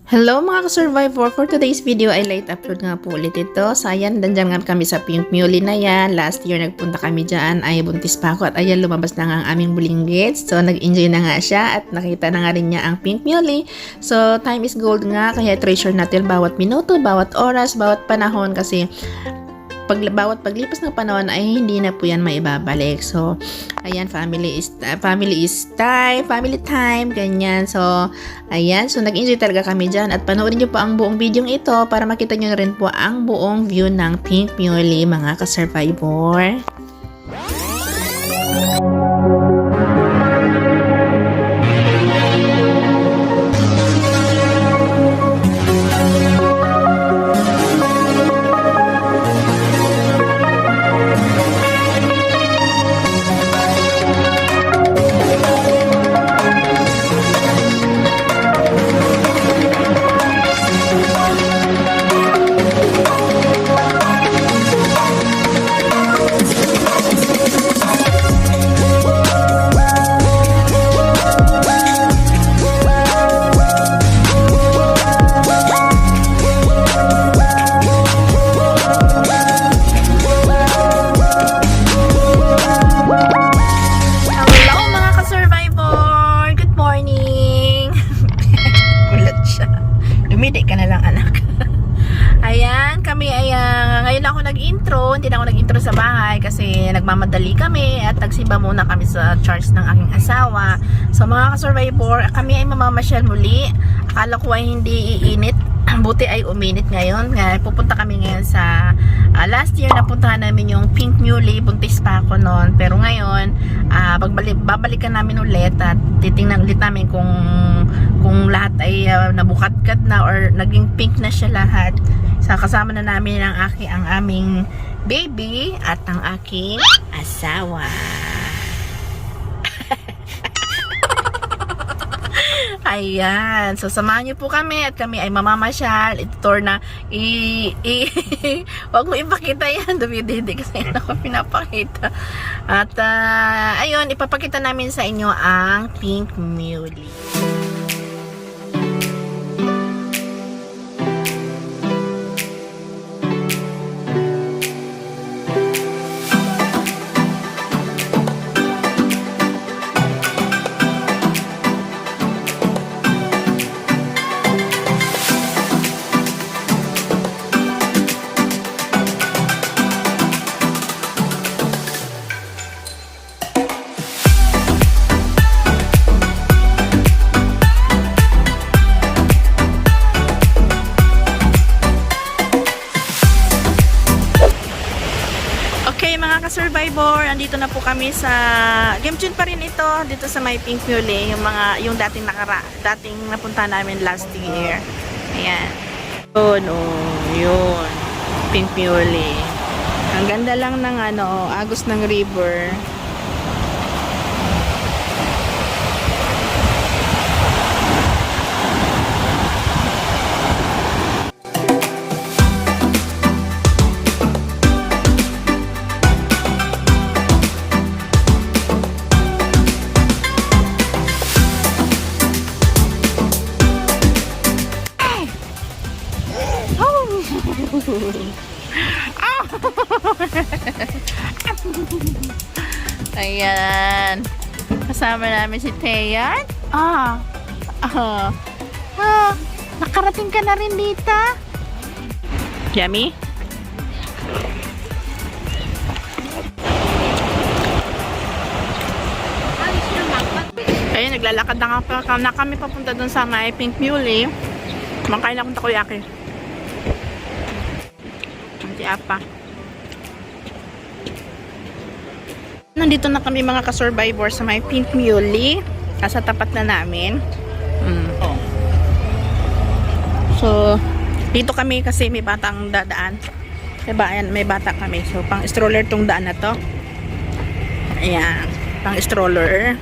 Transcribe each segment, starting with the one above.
Hello mga ka-survivor! For today's video ay light upload nga po ulit ito. So ayan, dandyan nga kami sa Pink Muley na yan. Last year nagpunta kami dyan, ay buntis pa ako at ayan lumabas na nga ang aming bulinggit. So nag-enjoy na nga siya at nakita na nga rin niya ang Pink Muley. So time is gold nga, kaya treasure natin bawat minuto, bawat oras, bawat panahon kasi bawat paglipas ng panahon ay hindi na po yan maibabalik. So, ayan, family time, ganyan. So, ayan, so nag-enjoy talaga kami dyan at panoorin nyo po ang buong video ito para makita nyo na rin po ang buong view ng Pink Muley, mga ka-survivor. Dumidi ka na lang, anak. Ayan, kami ay ngayon lang ako nag-intro. Hindi na ako nag-intro sa bahay kasi nagmamadali kami at nagsimba muna kami sa church ng aking asawa. So mga ka-survivor, kami ay mamamasyal muli. Akala ko ay hindi iinit. Buti ay uminit ngayon. Pupunta kami ngayon sa last year napuntahan namin yung Pink Muley. Buntis pa ako noon. Pero ngayon, babalikan namin ulit at titingnan ulit namin kung lahat ay nabukadkad na or naging pink na siya lahat. So kasama na namin ang aming baby at ang aking asawa. Ayan. So, samahan niyo po kami at kami ay mamamasyal. Ito na wag mo ipakita yan. Dumididi kasi yan ako pinapakita. At, ayun, ipapakita namin sa inyo ang Pink Muley. Mga ka-survivor, andito na po kami sa Game Tune pa rin ito, dito sa may Pink Muley, yung dating napunta namin last year. Ayan. Yun. Pink Muley. Ang ganda lang ng agos ng river. Ayan. Kasama namin si Teyan. Nakarating ka na rin dito. Yummy? Ayun, naglalakad na kami papunta dun sa may Pink Muley. Makain akong takoyaki. Si Apa. Nandito na kami mga ka-survivor sa may Pink Muley. Nasa tapat na namin. So, dito kami kasi may batang dadaan. Diba? Ayan, may bata kami. So, pang stroller tong daan na to. Ayan. Pang stroller.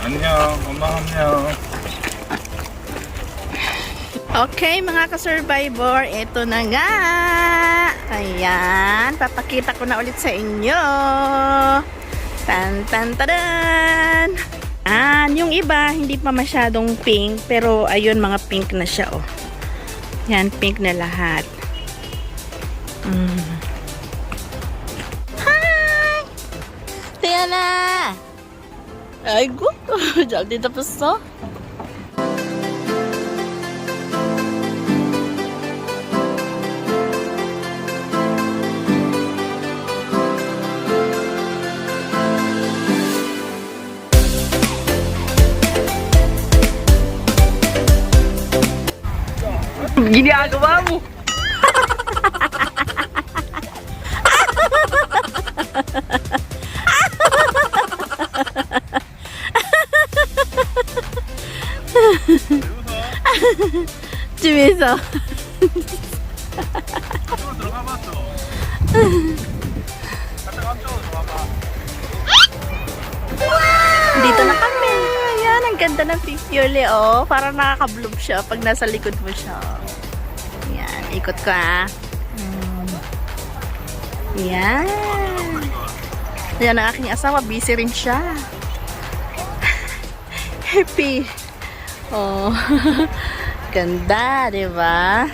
안녕, 엄마 안녕. Okay, mga ka-survivor, ito na nga. Ayan, papakita ko na ulit sa inyo. Tan tan tadan. Yung iba hindi pa masyadong pink, pero ayun, mga pink na siya, oh. Yan, pink na lahat. Hi! Tiana! Ay, go! Diyan dito pa so. Ginagawa mo. 재밌어. Dito na kami. Ayan, ang ganda ng picture, oh. Parang nakaka-bloom siya pag nasa likod mo siya. Ayan, ikot ko, Ayan. Ayan ang aking asawa. Busy rin siya. Happy. Oh. Ganda, di ba?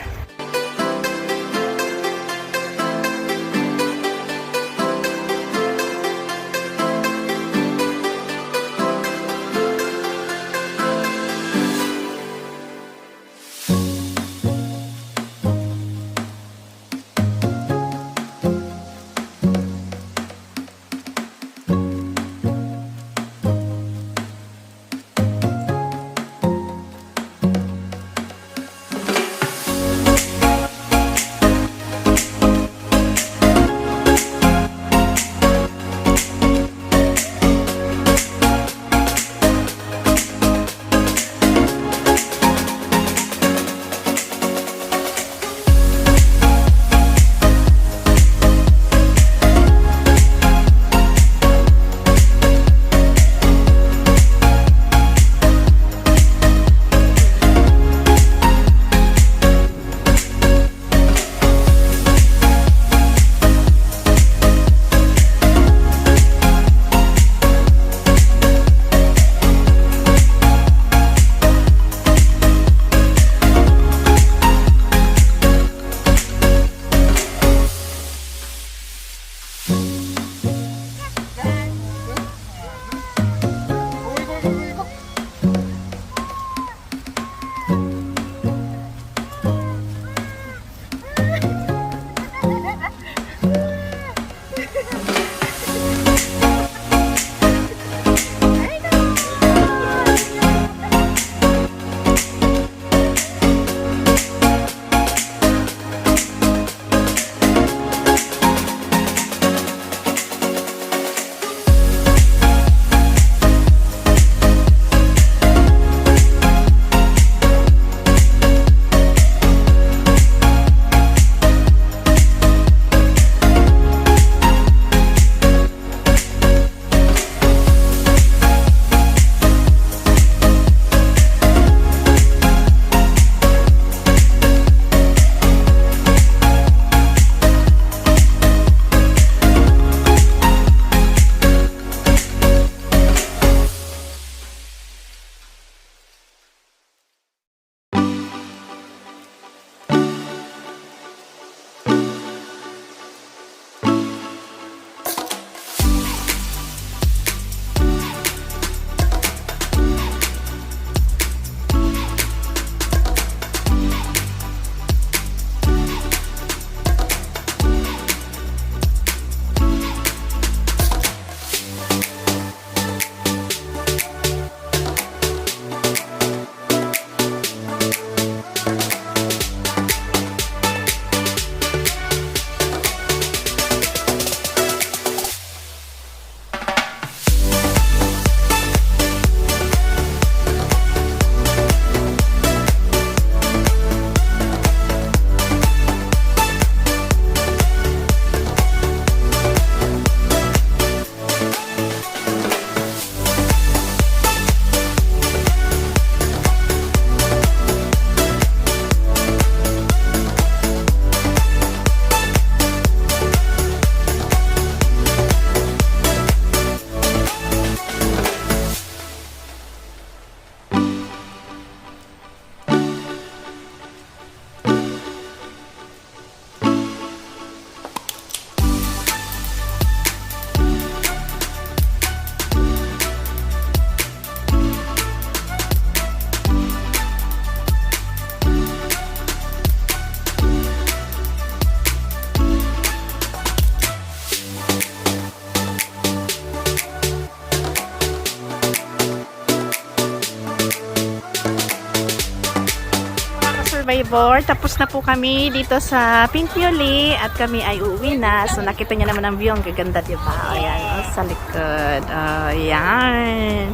survivor. Tapos na po kami dito sa Pink Mule at kami ay uuwi na. So nakita niyo naman ang view, ang gaganda, diba? Ayan, sa likod. Ayan.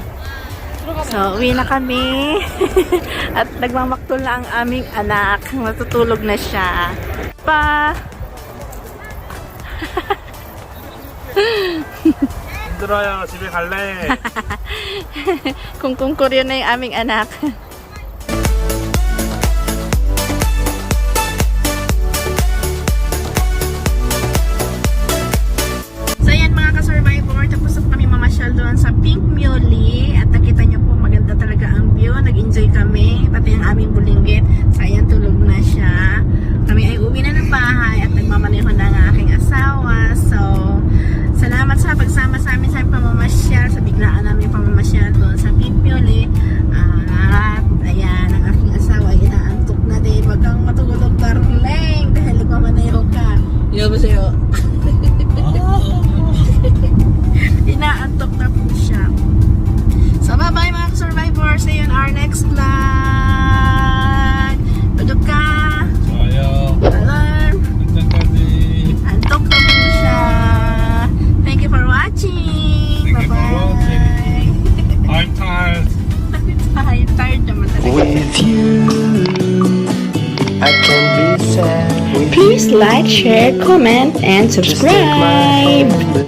So uwi na kami. At nagmamaktol na ang aming anak. Matutulog na siya. Pa! 힘들어요. 집에 갈래. Kung kuryo na yung aming anak. So yan mga ka-survivor, tapos na po kami mamasyal doon sa Pink Mule at nakita nyo po maganda talaga ang view. Nag-enjoy kami, pati ang aming bulinggit. So ayan, tulog na siya. Kami ay uwi na ng bahay at nagmamaneho na ang aking asawa. So salamat sa pagsama sa amin sa pamamasyal, sa biglaan namin pamamasyal doon sa Pink Mule. At ayan, ang aking asawa ay inaantok na din. Wag kang matulog, darling, dahil nagmamaneho ka. Yo ba sa'yo? Inaantok na po siya. So bye-bye mga survivor. See you in our next vlog. Tulog ka. 좋아요. Alarm. 언제까지? Antok na po siya. Thank you for watching. Thank you for Bye-bye. I'm tired. Tired naman talaga. With you, I can be sad. With Please like, share, comment, and you, just take my subscribe. hand.